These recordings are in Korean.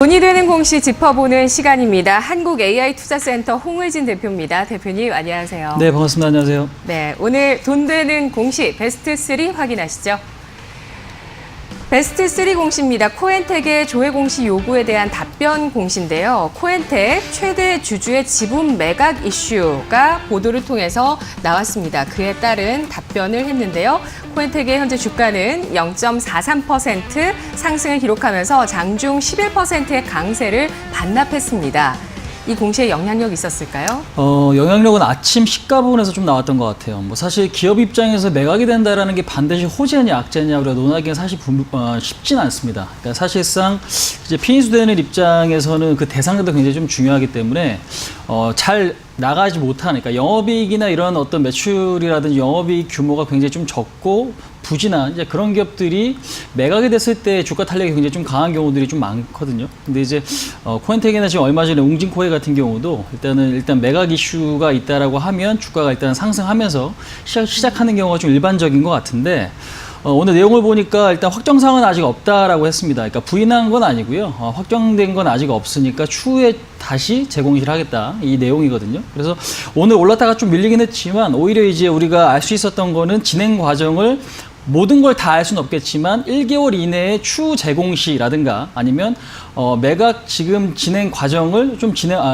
돈이 되는 공시 짚어보는 시간입니다. 한국 AI투자센터 홍의진 대표입니다. 대표님 안녕하세요. 네, 반갑습니다. 안녕하세요. 네, 오늘 돈 되는 공시 베스트 3 확인하시죠. 베스트 3 공시입니다. 코엔텍의 조회 공시 요구에 대한 답변 공시인데요. 코엔텍 최대 주주의 지분 매각 이슈가 보도를 통해서 나왔습니다. 그에 따른 답변을 했는데요. 코엔텍의 현재 주가는 0.43% 상승을 기록하면서 장중 11%의 강세를 반납했습니다. 이 공시에 영향력이 있었을까요? 영향력은 아침 시가 부분에서 좀 나왔던 것 같아요. 뭐 사실 기업 입장에서 매각이 된다라는 게 반드시 호재냐 악재냐 우리가 논하기가 사실 쉽진 않습니다. 그러니까 사실상 이제 피인수되는 입장에서는 그 대상들도 굉장히 좀 중요하기 때문에 잘 나가지 못하니까 그러니까 영업이익이나 이런 어떤 매출이라든지 영업이익 규모가 굉장히 좀 적고 부진한 이제 그런 기업들이 매각이 됐을 때 주가 탄력이 굉장히 좀 강한 경우들이 좀 많거든요. 근데 이제 코엔텍이나 지금 얼마 전에 웅진코에 같은 경우도 일단 매각 이슈가 있다라고 하면 주가가 일단 상승하면서 시작하는 경우가 좀 일반적인 것 같은데. 오늘 내용을 보니까 일단 확정사항은 아직 없다라고 했습니다. 그러니까 부인한 건 아니고요. 확정된 건 아직 없으니까 추후에 다시 재공시를 하겠다. 이 내용이거든요. 그래서 오늘 올랐다가 좀 밀리긴 했지만 오히려 이제 우리가 알 수 있었던 거는 진행 과정을 모든 걸 다 알 수는 없겠지만 1개월 이내에 추후 재공시라든가 아니면 매각 지금 진행 과정을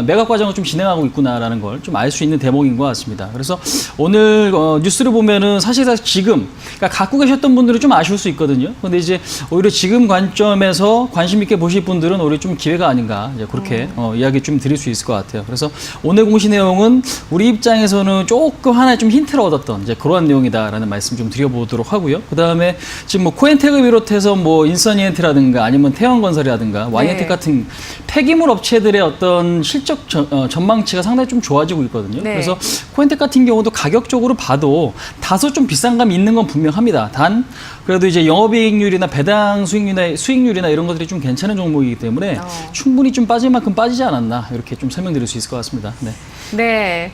매각 과정을 좀 진행하고 있구나라는 걸 좀 알 수 있는 대목인 것 같습니다. 그래서 오늘 뉴스를 보면은 사실상 지금 그러니까 갖고 계셨던 분들은 좀 아쉬울 수 있거든요. 근데 이제 오히려 지금 관점에서 관심 있게 보실 분들은 오히려 좀 기회가 아닌가 이제 그렇게 이야기 좀 드릴 수 있을 것 같아요. 그래서 오늘 공시 내용은 우리 입장에서는 조금 하나의 좀 힌트를 얻었던 이제 그러한 내용이다라는 말씀 좀 드려보도록 하고요. 그 다음에 지금 뭐 코엔텍을 비롯해서 뭐 인서니엔트라든가 아니면 태형건설이라든가 와이엔텍 같은 폐기물 업체들의 어떤 실적 전망치가 상당히 좀 좋아지고 있거든요. 네. 그래서 코엔텍 같은 경우도 가격적으로 봐도 다소 좀 비싼 감이 있는 건 분명합니다. 단 그래도 이제 영업이익률이나 배당 수익률이나 이런 것들이 좀 괜찮은 종목이기 때문에 충분히 좀 빠질 만큼 빠지지 않았나 이렇게 좀 설명드릴 수 있을 것 같습니다. 네. 네.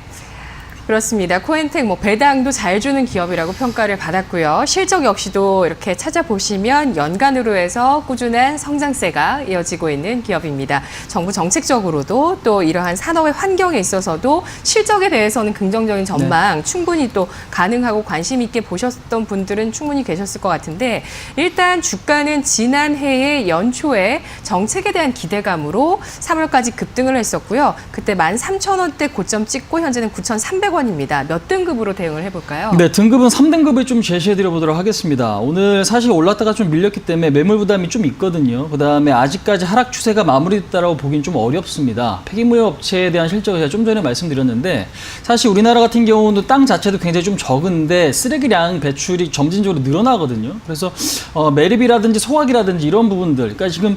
그렇습니다. 코엔텍 배당도 잘 주는 기업이라고 평가를 받았고요. 실적 역시도 이렇게 찾아보시면 연간으로 해서 꾸준한 성장세가 이어지고 있는 기업입니다. 정부 정책적으로도 또 이러한 산업의 환경에 있어서도 실적에 대해서는 긍정적인 전망 충분히 또 가능하고 관심 있게 보셨던 분들은 충분히 계셨을 것 같은데 일단 주가는 지난해의 연초에 정책에 대한 기대감으로 3월까지 급등을 했었고요. 그때 13,000원대 고점 찍고 현재는 9,300원 입니다. 몇 등급으로 대응을 해볼까요? 네, 등급은 3등급을 좀 제시해드려 보도록 하겠습니다. 오늘 사실 올랐다가 좀 밀렸기 때문에 매물 부담이 좀 있거든요. 그 다음에 아직까지 하락 추세가 마무리됐다라고 보긴 좀 어렵습니다. 폐기물 업체에 대한 실적을 제가 좀 전에 말씀드렸는데 사실 우리나라 같은 경우는 땅 자체도 굉장히 좀 적은데 쓰레기량 배출이 점진적으로 늘어나거든요. 그래서 매립이라든지 소각이라든지 이런 부분들, 그러니까 지금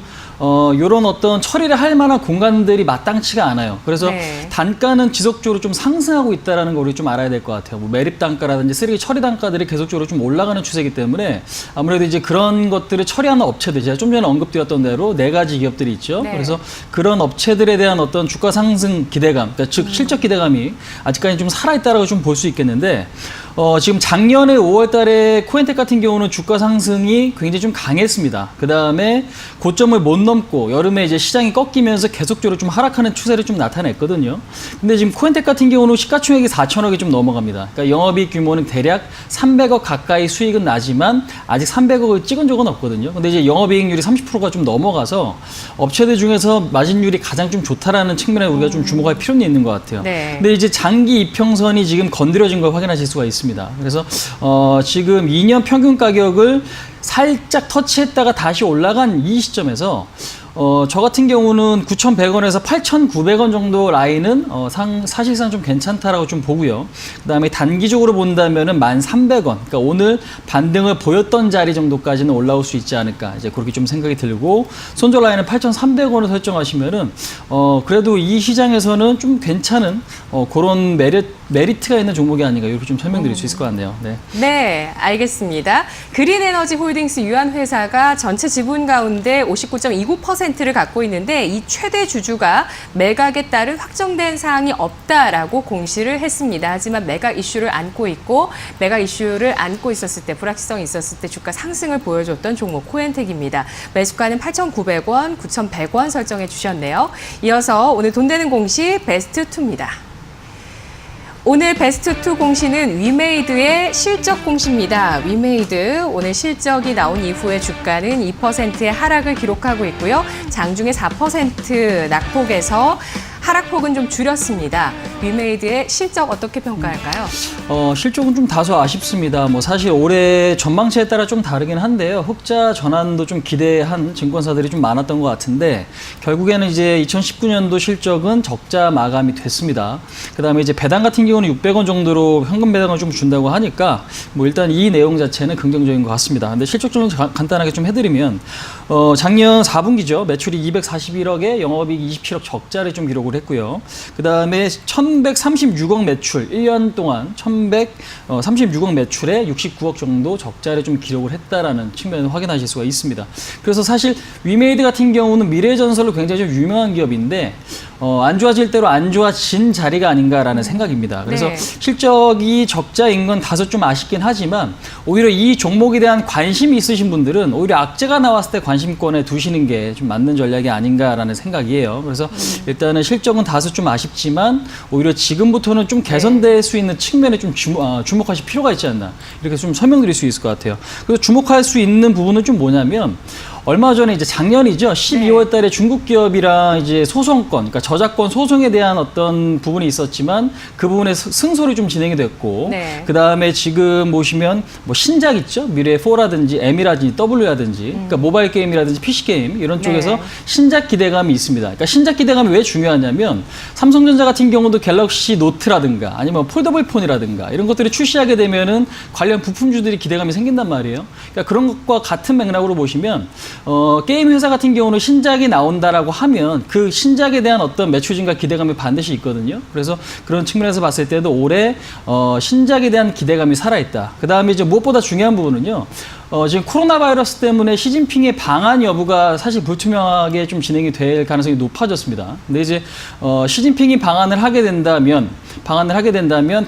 이런 어떤 처리를 할 만한 공간들이 마땅치가 않아요. 그래서 단가는 지속적으로 좀 상승하고 있다라는 걸 우리 좀 알아야 될 것 같아요. 뭐 매립 단가라든지 쓰레기 처리 단가들이 계속적으로 좀 올라가는 추세이기 때문에 아무래도 이제 그런 것들을 처리하는 업체들, 제가 좀 전에 언급드렸던 대로 4가지 기업들이 있죠. 네. 그래서 그런 업체들에 대한 어떤 주가 상승 기대감, 그러니까 즉 실적 기대감이 아직까지 좀 살아있다라고 좀 볼 수 있겠는데. 지금 작년에 5월 달에 코엔텍 같은 경우는 주가 상승이 굉장히 좀 강했습니다. 그 다음에 고점을 못 넘고 여름에 이제 시장이 꺾이면서 계속적으로 좀 하락하는 추세를 좀 나타냈거든요. 근데 지금 코엔텍 같은 경우는 시가총액이 4천억이 좀 넘어갑니다. 그러니까 영업이익 규모는 대략 300억 가까이 수익은 나지만 아직 300억을 찍은 적은 없거든요. 근데 이제 영업이익률이 30%가 좀 넘어가서 업체들 중에서 마진율이 가장 좀 좋다라는 측면에 우리가 좀 주목할 필요는 있는 것 같아요. 네. 근데 이제 장기 이평선이 지금 건드려진 걸 확인하실 수가 있습니다. 그래서 지금 2년 평균 가격을 살짝 터치했다가 다시 올라간 이 시점에서 저 같은 경우는 9,100원에서 8,900원 정도 라인은 사실상 좀 괜찮다라고 좀 보고요. 그다음에 단기적으로 본다면은 1,300원. 그러니까 오늘 반등을 보였던 자리 정도까지는 올라올 수 있지 않을까. 이제 그렇게 좀 생각이 들고 손절 라인은 8,300원을 설정하시면은 그래도 이 시장에서는 좀 괜찮은 그런 메리트가 있는 종목이 아닌가 이렇게 좀 설명드릴 수 있을 것 같네요. 네. 네, 알겠습니다. 그린에너지 홀딩스 유한회사가 전체 지분 가운데 59.29% 10%를 갖고 있는데 이 최대 주주가 매각에 따른 확정된 사항이 없다라고 공시를 했습니다. 하지만 매각 이슈를 안고 있고 매각 이슈를 안고 있었을 때 불확실성이 있었을 때 주가 상승을 보여줬던 종목 코엔텍입니다. 매수가는 8,900원, 9,100원 설정해 주셨네요. 이어서 오늘 돈 되는 공시 베스트2입니다. 오늘 베스트2 공시는 위메이드의 실적 공시입니다. 위메이드 오늘 실적이 나온 이후에 주가는 2%의 하락을 기록하고 있고요. 장중에 4% 낙폭에서 하락폭은 좀 줄였습니다. 위메이드의 실적 어떻게 평가할까요? 실적은 좀 다소 아쉽습니다. 뭐 사실 올해 전망치에 따라 좀 다르긴 한데요. 흑자 전환도 좀 기대한 증권사들이 좀 많았던 것 같은데 결국에는 이제 2019년도 실적은 적자 마감이 됐습니다. 그다음에 이제 배당 같은 경우는 600원 정도로 현금 배당을 좀 준다고 하니까 뭐 일단 이 내용 자체는 긍정적인 것 같습니다. 근데 실적 좀 간단하게 좀 해드리면 작년 4분기죠. 매출이 241억에 영업이익 27억 적자를 좀 기록을 했고요. 그다음에 1,136억 매출, 1년 동안 1,136억 매출에 69억 정도 적자를 좀 기록을 했다라는 측면을 확인하실 수가 있습니다. 그래서 사실 위메이드 같은 경우는 미래전설로 굉장히 좀 유명한 기업인데 안 좋아질 대로 안 좋아진 자리가 아닌가라는 생각입니다. 그래서 네. 실적이 적자인 건 다소 좀 아쉽긴 하지만 오히려 이 종목에 대한 관심이 있으신 분들은 오히려 악재가 나왔을 때 관심권에 두시는 게 좀 맞는 전략이 아닌가라는 생각이에요. 그래서 일단은 실적은 다소 좀 아쉽지만 오히려 지금부터는 좀 개선될 수 있는 측면에 좀 주목하실 필요가 있지 않나 이렇게 좀 설명드릴 수 있을 것 같아요. 그래서 주목할 수 있는 부분은 좀 뭐냐면 얼마 전에 이제 작년이죠. 12월 달에 중국 기업이랑 이제 소송권, 그러니까 저작권 소송에 대한 어떤 부분이 있었지만 그 부분에 승소를 좀 진행이 됐고, 네. 그 다음에 지금 보시면 뭐 신작 있죠. 미래 4라든지 M이라든지 W라든지, 그러니까 모바일 게임이라든지 PC 게임 이런 쪽에서 네. 신작 기대감이 있습니다. 그러니까 신작 기대감이 왜 중요하냐면 삼성전자 같은 경우도 갤럭시 노트라든가 아니면 폴더블 폰이라든가 이런 것들이 출시하게 되면은 관련 부품주들이 기대감이 생긴단 말이에요. 그러니까 그런 것과 같은 맥락으로 보시면 게임 회사 같은 경우는 신작이 나온다라고 하면 그 신작에 대한 어떤 매출 증가 기대감이 반드시 있거든요. 그래서 그런 측면에서 봤을 때도 올해 신작에 대한 기대감이 살아있다. 그 다음에 이제 무엇보다 중요한 부분은요. 지금 코로나 바이러스 때문에 시진핑의 방한 여부가 사실 불투명하게 좀 진행이 될 가능성이 높아졌습니다. 근데 이제 시진핑이 방한을 하게 된다면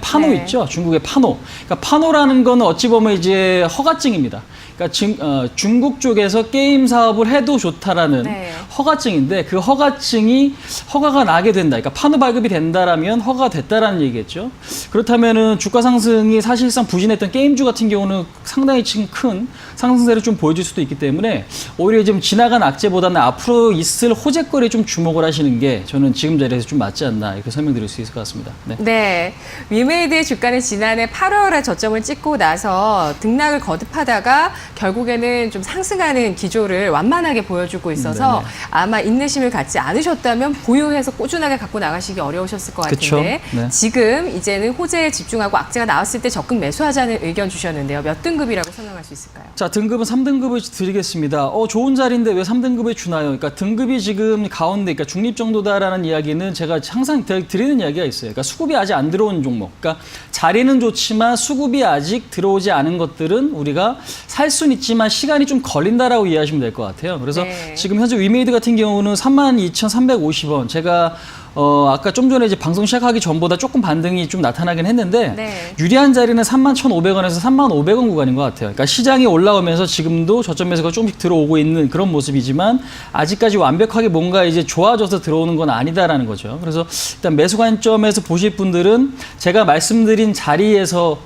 파노 네. 있죠? 중국의 파노. 그러니까 파노라는 거는 어찌 보면 이제 허가증입니다. 그러니까 중국 쪽에서 게임 사업을 해도 좋다라는 네. 허가증인데 그 허가증이 허가가 나게 된다. 그러니까 판호 발급이 된다라면 허가가 됐다라는 얘기겠죠. 그렇다면은 주가 상승이 사실상 부진했던 게임주 같은 경우는 상당히 지금 큰 상승세를 좀 보여줄 수도 있기 때문에 오히려 좀 지나간 악재보다는 앞으로 있을 호재거리에 좀 주목을 하시는 게 저는 지금 자리에서 좀 맞지 않나 이렇게 설명드릴 수 있을 것 같습니다. 네. 네, 위메이드의 주가는 지난해 8월에 저점을 찍고 나서 등락을 거듭하다가 결국에는 좀 상승하는 기조를 완만하게 보여주고 있어서 네네. 아마 인내심을 갖지 않으셨다면 보유해서 꾸준하게 갖고 나가시기 어려우셨을 것 그쵸? 같은데 네. 지금 이제는 호재에 집중하고 악재가 나왔을 때 적극 매수하자는 의견 주셨는데요. 몇 등급이라고 설명할 수 있을까요? 자, 등급은 3등급을 드리겠습니다. 좋은 자리인데 왜 3등급을 주나요? 그러니까 등급이 지금 가운데, 그러니까 중립 정도다라는 이야기는 제가 항상 드리는 이야기가 있어요. 그러니까 수급이 아직 안 들어온 종목. 그러니까 자리는 좋지만 수급이 아직 들어오지 않은 것들은 우리가 살 수는 있지만 시간이 좀 걸린다라고 이해하시면 될 것 같아요. 그래서 네. 지금 현재 위메이드 같은 경우는 32,350원. 제가 아까 좀 전에 이제 방송 시작하기 전보다 조금 반등이 좀 나타나긴 했는데 네. 유리한 자리는 31,500원에서 30,500원 구간인 것 같아요. 그러니까 시장이 올라오면서 지금도 저점 매수가 조금씩 들어오고 있는 그런 모습이지만 아직까지 완벽하게 뭔가 이제 좋아져서 들어오는 건 아니다라는 거죠. 그래서 일단 매수 관점에서 보실 분들은 제가 말씀드린 자리에서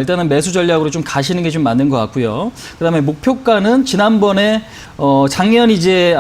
일단은 매수 전략으로 좀 가시는 게 좀 맞는 것 같고요. 그다음에 목표가는 지난번에 작년 이제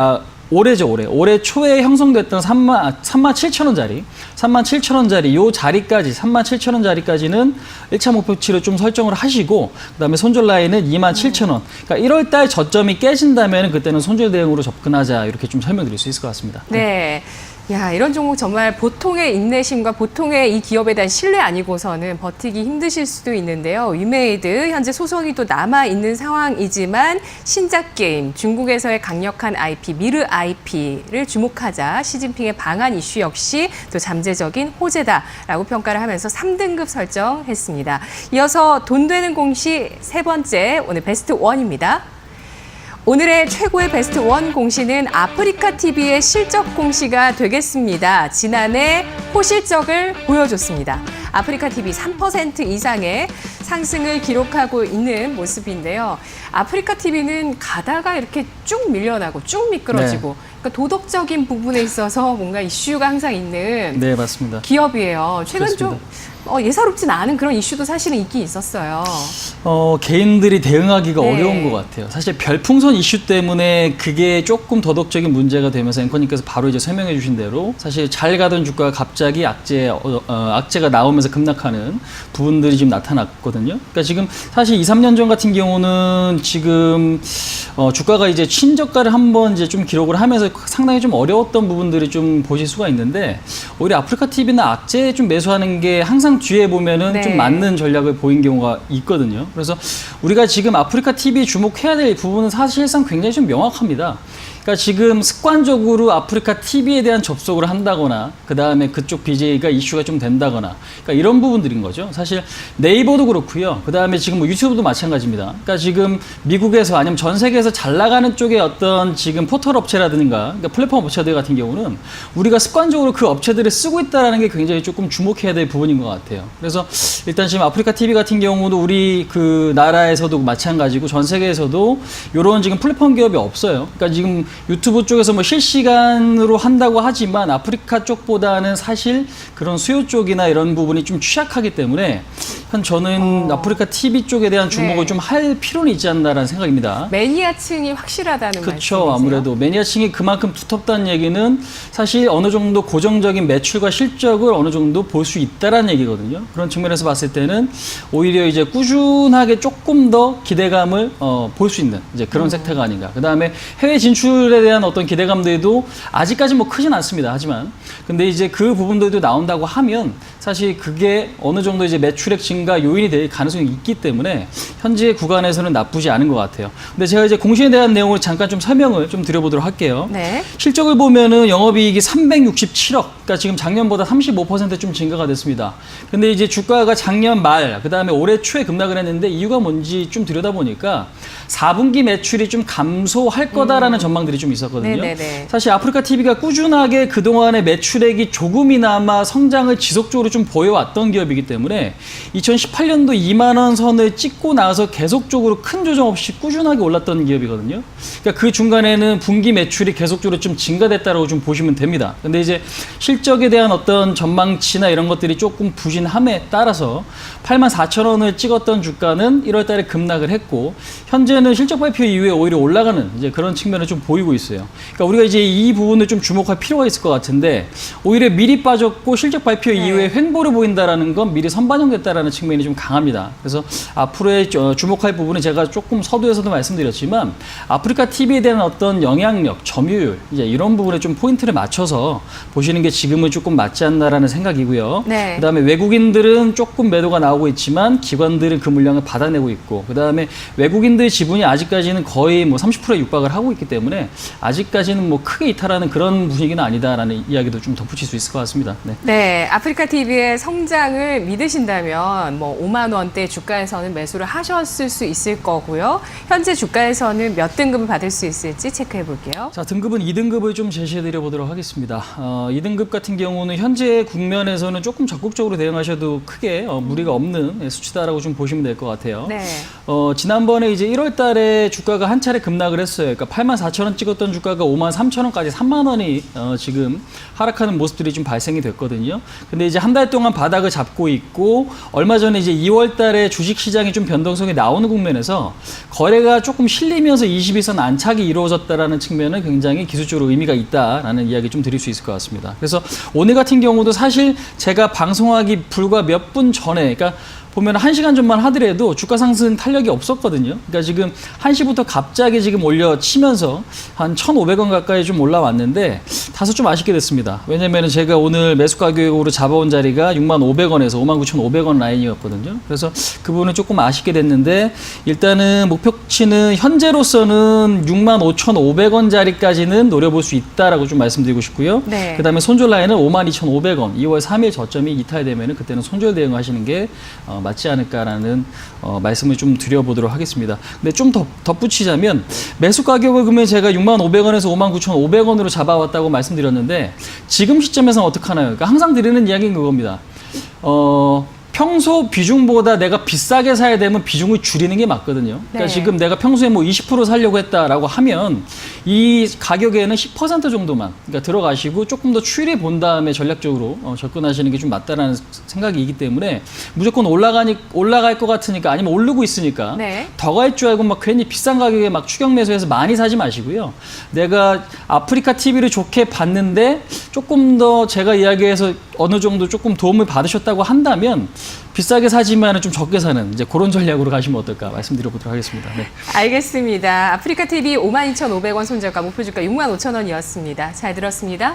올해죠, 올해 초에 형성됐던 37,000원짜리, 37,000원짜리 요 자리까지, 37,000원 자리까지는 1차 목표치로 좀 설정을 하시고, 그 다음에 손절 라인은 27,000원. 그러니까 1월 달 저점이 깨진다면 그때는 손절 대응으로 접근하자, 이렇게 좀 설명드릴 수 있을 것 같습니다. 네. 야, 이런 종목 정말 보통의 인내심과 보통의 이 기업에 대한 신뢰 아니고서는 버티기 힘드실 수도 있는데요. 위메이드 현재 소송이 또 남아 있는 상황이지만 신작 게임, 중국에서의 강력한 IP, 미르 IP를 주목하자 시진핑의 방한 이슈 역시 또 잠재적인 호재다라고 평가를 하면서 3등급 설정했습니다. 이어서 돈 되는 공시 세 번째 오늘 베스트 1입니다. 오늘의 최고의 베스트 원 공시는 아프리카 TV의 실적 공시가 되겠습니다. 지난해 호실적을 보여줬습니다. 아프리카 TV 3% 이상의 상승을 기록하고 있는 모습인데요. 아프리카 TV는 가다가 이렇게 쭉 밀려나고 쭉 미끄러지고 그러니까 도덕적인 부분에 있어서 뭔가 이슈가 항상 있는 네, 맞습니다. 기업이에요. 최근 그렇습니다. 좀 예사롭진 않은 그런 이슈도 사실은 있긴 있었어요. 개인들이 대응하기가 네. 어려운 것 같아요. 사실 별풍선 이슈 때문에 그게 조금 도덕적인 문제가 되면서 앵커님께서 바로 이제 설명해 주신 대로 사실 잘 가던 주가가 갑자기 악재가 나오면서 급락하는 부분들이 지금 나타났거든요. 그러니까 지금 사실 2, 3년 전 같은 경우는 지금 주가가 이제 친저가를 한번 이제 좀 기록을 하면서 상당히 좀 어려웠던 부분들이 좀 보실 수가 있는데 오히려 아프리카 TV나 악재에 좀 매수하는 게 항상 뒤에 보면은 네. 좀 맞는 전략을 보인 경우가 있거든요. 그래서 우리가 지금 아프리카 TV에 주목해야 될 부분은 사실상 굉장히 좀 명확합니다. 그러니까 지금 습관적으로 아프리카 TV에 대한 접속을 한다거나 그 다음에 그쪽 BJ가 이슈가 좀 된다거나 그러니까 이런 부분들인 거죠. 사실 네이버도 그렇고요. 그 다음에 지금 뭐 유튜브도 마찬가지입니다. 그러니까 지금 미국에서 아니면 전 세계에서 잘 나가는 쪽의 어떤 지금 포털 업체라든가 그러니까 플랫폼 업체들 같은 경우는 우리가 습관적으로 그 업체들을 쓰고 있다는 게 굉장히 조금 주목해야 될 부분인 것 같아요. 그래서 일단 지금 아프리카 TV 같은 경우도 우리 그 나라에서도 마찬가지고 전 세계에서도 이런 지금 플랫폼 기업이 없어요. 그러니까 지금 유튜브 쪽에서 뭐 실시간으로 한다고 하지만 아프리카 쪽보다는 사실 그런 수요 쪽이나 이런 부분이 좀 취약하기 때문에 저는 아프리카 TV 쪽에 대한 주목을 네. 좀 할 필요는 있지 않나라는 생각입니다. 매니아층이 확실하다는 말씀이세요? 그렇죠. 아무래도 매니아층이 그만큼 두텁다는 얘기는 사실 어느 정도 고정적인 매출과 실적을 어느 정도 볼 수 있다라는 얘기거든요. 그런 측면에서 봤을 때는 오히려 이제 꾸준하게 조금 더 기대감을 볼 수 있는 이제 그런 섹터가 아닌가. 그 다음에 해외 진출에 대한 어떤 기대감들도 아직까지 뭐 크진 않습니다. 하지만 근데 이제 그 부분들도 나온다고 하면 사실 그게 어느 정도 이제 매출액 증가 요인이 될 가능성이 있기 때문에 현재 구간에서는 나쁘지 않은 것 같아요. 근데 제가 이제 공시에 대한 내용을 잠깐 좀 설명을 좀 드려보도록 할게요. 네. 실적을 보면은 영업이익이 367억, 그러니까 지금 작년보다 35%좀 증가가 됐습니다. 근데 이제 주가가 작년 말, 그 다음에 올해 초에 급락을 했는데 이유가 뭔지 좀 들여다보니까 4분기 매출이 좀 감소할 거다라는 전망들이 좀 있었거든요. 네네네. 사실 아프리카 TV가 꾸준하게 그동안의 매출액이 조금이나마 성장을 지속적으로 좀 보여왔던 기업이기 때문에 2018년도 2만 원 선을 찍고 나서 계속적으로 큰 조정 없이 꾸준하게 올랐던 기업이거든요. 그러니까 그 중간에는 분기 매출이 계속적으로 좀 증가됐다라고 좀 보시면 됩니다. 근데 이제 실적에 대한 어떤 전망치나 이런 것들이 조금 부진함에 따라서 84,000원을 찍었던 주가는 1월 달에 급락을 했고 현재는 실적 발표 이후에 오히려 올라가는 이제 그런 측면을 좀 보이고 있어요. 그러니까 우리가 이제 이 부분을 좀 주목할 필요가 있을 것 같은데 오히려 미리 빠졌고 실적 발표 이후에 횡보를 보인다라는 건 미리 선반영됐다라는 측면이 좀 강합니다. 그래서 앞으로의 주목할 부분은 제가 조금 서두에서도 말씀드렸지만 아프리카 TV에 대한 어떤 영향력, 점유율 이제 이런 부분에 좀 포인트를 맞춰서 보시는 게 지금은 조금 맞지 않나라는 생각이고요. 네. 그다음에 외국인들은 조금 매도가 나오고 있지만 기관들은 그 물량을 받아내고 있고 그다음에 외국인들 지분이 아직까지는 거의 뭐 30%에 육박을 하고 있기 때문에 아직까지는 뭐 크게 이탈하는 그런 분위기는 아니다라는 이야기도 좀 덧붙일 수 있을 것 같습니다. 네. 네, 아프리카 TV의 성장을 믿으신다면 뭐 5만 원대 주가에서는 매수를 하셨을 수 있을 거고요. 현재 주가에서는 몇 등급을 받을 수 있을지 체크해 볼게요. 자, 등급은 2등급을 좀 제시해드려 보도록 하겠습니다. 2등급 같은 경우는 현재 국면에서는 조금 적극적으로 대응하셔도 크게 무리가 없는 수치다라고 좀 보시면 될 것 같아요. 네. 지난번에 이제 1월 달에 주가가 한 차례 급락을 했어요. 그러니까 84,000원 찍었던 주가가 53,000원까지 3만 원이 지금 하락하는 모습들이 좀 발생이 됐거든요. 근데 이제 한 달 동안 바닥을 잡고 있고 얼마 전에 이제 2월 달에 주식 시장이 좀 변동성이 나오는 국면에서 거래가 조금 실리면서 21선 안착이 이루어졌다라는 측면은 굉장히 기술적으로 의미가 있다라는 이야기 좀 드릴 수 있을 것 같습니다. 그래서 오늘 같은 경우도 사실 제가 방송하기 불과 몇 분 전에 그러니까 보면 1시간 전만 하더라도 주가 상승 탄력이 없었거든요. 그러니까 지금 1시부터 갑자기 지금 올려치면서 한 1,500원 가까이 좀 올라왔는데 다소 좀 아쉽게 됐습니다. 왜냐면 제가 오늘 매수 가격으로 잡아온 자리가 65,500원에서 59,500원 라인이었거든요. 그래서 그 부분은 조금 아쉽게 됐는데 일단은 목표치는 현재로서는 65,500원 자리까지는 노려볼 수 있다라고 좀 말씀드리고 싶고요. 네. 그다음에 손절 라인은 52,500원, 2월 3일 저점이 이탈되면은 그때는 손절 대응하시는 게 맞지 않을까라는 말씀을 좀 드려보도록 하겠습니다. 근데 좀 더 덧붙이자면 매수 가격을 그러면 제가 65,500원에서 59,500원으로 잡아왔다고 말씀드렸는데 지금 시점에서는 어떡하나요? 그러니까 항상 드리는 이야기는 그겁니다. 평소 비중보다 내가 비싸게 사야 되면 비중을 줄이는 게 맞거든요. 그러니까 네. 지금 내가 평소에 뭐 20% 살려고 했다라고 하면 이 가격에는 10% 정도만 그러니까 들어가시고 조금 더 추이를 본 다음에 전략적으로 접근하시는 게 좀 맞다라는 생각이기 때문에 무조건 올라갈 것 같으니까 아니면 오르고 있으니까 네. 더 갈 줄 알고 막 괜히 비싼 가격에 막 추격 매수해서 많이 사지 마시고요. 내가 아프리카 TV를 좋게 봤는데 조금 더 제가 이야기해서 어느 정도 조금 도움을 받으셨다고 한다면 비싸게 사지만 좀 적게 사는 이제 그런 전략으로 가시면 어떨까 말씀드려보도록 하겠습니다. 네. 알겠습니다. 아프리카 TV 52,500원 손절가 목표 주가 65,000원이었습니다. 잘 들었습니다.